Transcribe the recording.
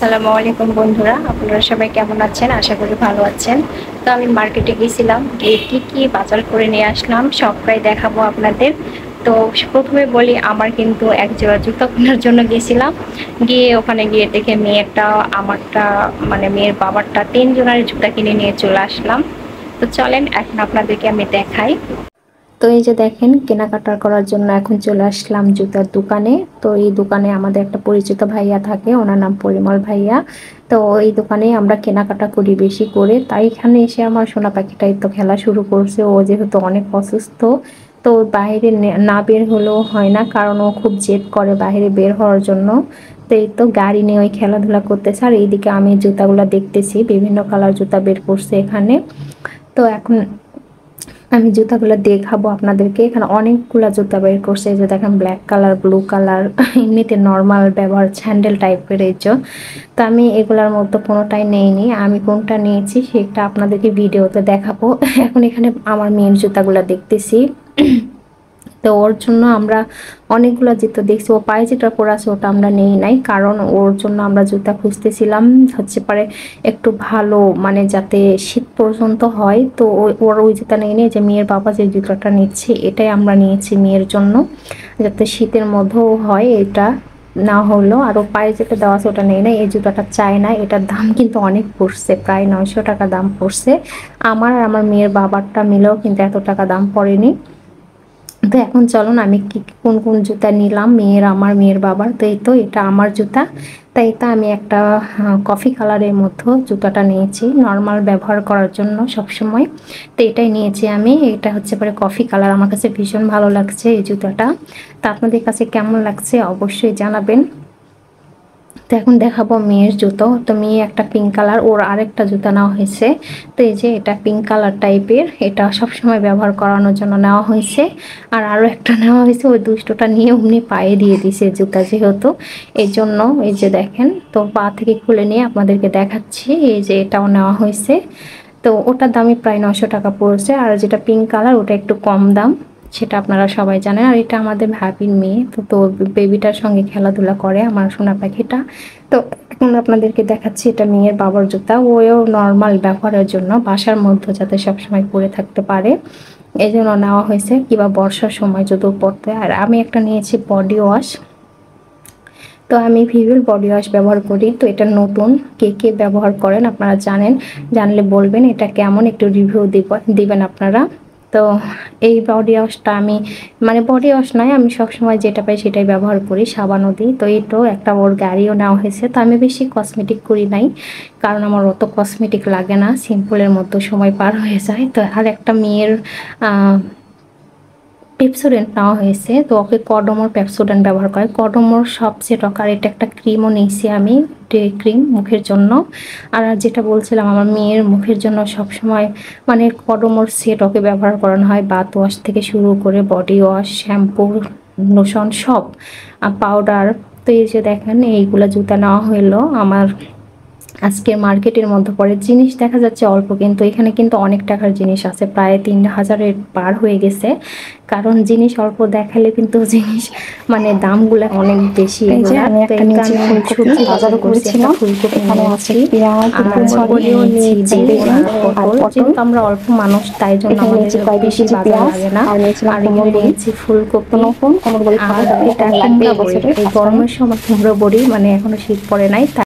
আসসালামু আলাইকুম বন্ধুরা, আপনারা সবাই কেমন আছেন? আশা করি ভালো আছেন। তো আমি মার্কেটে গেছিলাম, গিয়ে কি বাজার করে নিয়ে আসলাম সবটাই দেখাবো আপনাদের। তো প্রথমে বলি, আমার কিন্তু এক জোড়া জুতা কেনার জন্য গেছিলাম। গিয়ে ওখানে গিয়ে দেখে মেয়েরটা, আমারটা, মানে মেয়ের বাবারটা, 3 জনের জুতা কিনে নিয়ে চলে আসলাম। তো চলেন এখন আপনাদেরকে আমি দেখাই। তো এই যে দেখেন, কেনাকাটা করার জন্য এখন চলে আসলাম জুতার দোকানে। তো এই দোকানে আমাদের একটা পরিচিত ভাইয়া থাকে, ওনার নাম পরিমল ভাইয়া। তো এই দোকানে আমরা কেনাকাটা করি বেশি করে, তাই এখানে এসে আমার সোনা পাখিটাই তো খেলা শুরু করছে। ও যেহেতু অনেক অসুস্থ, তো বাইরে না বের হলেও হয় না, কারণ ও খুব জেদ করে বাইরে বের হওয়ার জন্য। তো এই তো গাড়ি নিয়ে ওই খেলাধুলা করতেছে, আর এইদিকে আমি জুতাগুলো দেখতেছি, বিভিন্ন কালার জুতা বের করছে এখানে। তো এখন আমি জুতাগুলো দেখাবো আপনাদেরকে। এখানে অনেকগুলা জুতা বের করছে, এই যে দেখেন ব্ল্যাক কালার, ব্লু কালার, এমনিতে নর্মাল ব্যবহার স্যান্ডেল টাইপের। এই যে, তো আমি এগুলার মধ্যে কোনোটাই নেইনি। আমি কোনটা নিয়েছি সেটা আপনাদেরকে ভিডিওতে দেখাবো। এখন এখানে আমার মেয়ের জুতাগুলো দেখতেছি। তো ওর জন্য আমরা অনেকগুলো জুতো দেখছি। ও পায়ে যেটা পরে আছে ওটা আমরা নেই নাই, কারণ ওর জন্য আমরা জুতা খুঁজতেছিলাম হচ্ছে পারে একটু ভালো, মানে যাতে শীত পর্যন্ত হয়। তো ওর ওই জুতা নেই নিয়ে যে মেয়ের বাবা যে জুতাটা নিচ্ছে এটাই আমরা নিয়েছি মেয়ের জন্য, যাতে শীতের মধ্যেও হয়। এটা না হলো, আরও পায়ে যেটা দেওয়া আছে ওটা নেই না। এই জুতাটা চাই না, এটার দাম কিন্তু অনেক পড়ছে, প্রায় 900 টাকা দাম পড়ছে। আমার আর আমার মেয়ের বাবারটা মিলেও কিন্তু এত টাকা দাম পড়েনি। তো এখন চলুন আমি কোন কোন জুতা নিলাম, মেয়ের, আমার, মেয়ের বাবার। তো এই তো এটা আমার জুতা। তাই তো আমি একটা কফি কালারের মধ্যে জুতাটা নিয়েছি নর্মাল ব্যবহার করার জন্য সব সময়। তো এটাই নিয়েছি আমি। এটা হচ্ছে পরে কফি কালার, আমার কাছে ভীষণ ভালো লাগছে এই জুতাটা। তা আপনাদের কাছে কেমন লাগছে অবশ্যই জানাবেন। তো এখন দেখাবো মেয়ের জুতো। তো মেয়ে একটা পিঙ্ক কালার, ওর আরেকটা জুতা নেওয়া হয়েছে। তো এই যে এটা পিঙ্ক কালার টাইপের, এটা সবসময় ব্যবহার করানোর জন্য নেওয়া হয়েছে। আর আরও একটা নেওয়া হয়েছে, ওই দুষ্টটা নিয়ে অমনি পায়ে দিয়ে দিছে জুতা যেহেতু, এই জন্য। এই যে দেখেন, তো পা থেকে খুলে নিয়ে আপনাদেরকে দেখাচ্ছি। এই যে এটাও নেওয়া হয়েছে। তো ওটার দামই প্রায় 900 টাকা পড়েছে। আর যেটা পিঙ্ক কালার ওটা একটু কম দাম, সেটা আপনারা সবাই জানেন। আর এটা আমাদের ভাবির মেয়ে, তো বেবিটার সঙ্গে খেলাধুলা করে আমার সোনা পাখিটা। তো এখন আপনাদেরকে দেখাচ্ছি, এটা মেয়ের বাবার জুতা। ওও নর্মাল ব্যবহারের জন্য, বাসার মধ্যে যাতে সবসময় পরে থাকতে পারে এই জন্য নেওয়া হয়েছে, কিংবা বর্ষার সময় যদি পরতে। আর আমি একটা নিয়েছি বডি ওয়াশ। তো আমি ভিভিল বডি ওয়াশ ব্যবহার করি। তো এটা নতুন, কে কে ব্যবহার করেন আপনারা জানেন, জানলে বলবেন এটা কেমন, একটু রিভিউ দিবেন আপনারা। তো এই বডি ওয়াশটা আমি, মানে বডি ওয়াশ নয়, আমি সবসময় যেটা পাই সেটাই ব্যবহার করি, সাবানও দিই। তো এইটাও একটা ওর গাড়িও নেওয়া হয়েছে। তো আমি বেশি কসমেটিক করি নাই, কারণ আমার অত কসমেটিক লাগে না, সিম্পলের মতো সময় পার হয়ে যায়। তো আর একটা মেয়ের পেপসোডেন্ট নেওয়া হয়েছে। তো ওকে কডমোর পেপসোডেন্ট ব্যবহার করে, কডমোর সবচেয়ে টক। আর এটা একটা ক্রিমও নিয়েছি আমি, ডে ক্রিম মুখের জন্য। আর যেটা বলছিলাম, আমার মেয়ের মুখের জন্য সবসময় মানে কডমোর সেট ওকে ব্যবহার করানো হয়, বাথ ওয়াশ থেকে শুরু করে বডি ওয়াশ, শ্যাম্পু, লোশন সব, পাউডার। তো এই যে দেখেন, এইগুলা জুতা নেওয়া হলো আমার। আজকে মার্কেটের মধ্যে পড়ে জিনিস দেখা যাচ্ছে অল্প, কিন্তু এখানে কিন্তু অনেক টাকার জিনিস আছে, প্রায় 3000-এর পার হয়ে গেছে। কারণ জিনিস অল্প দেখালে কিন্তু জিনিস মানে দামগুলো অনেক বেশি। আমি একটা নিচে ফুলকপি বাজারও করেছিলাম। এখানে আছে পেঁয়াজ, নিয়েছি বেগুন আর পটল। আমরা অল্প মানুষ, তাই জন্য আমাদের বেশি বাজার লাগে না। আর এখানে নিয়েছি ফুলকপি, আর এটা কুমড়া বড়ি। এই গরমের সময় কুমড়ো বড়ি, মানে এখনো শীত পড়ে নাই।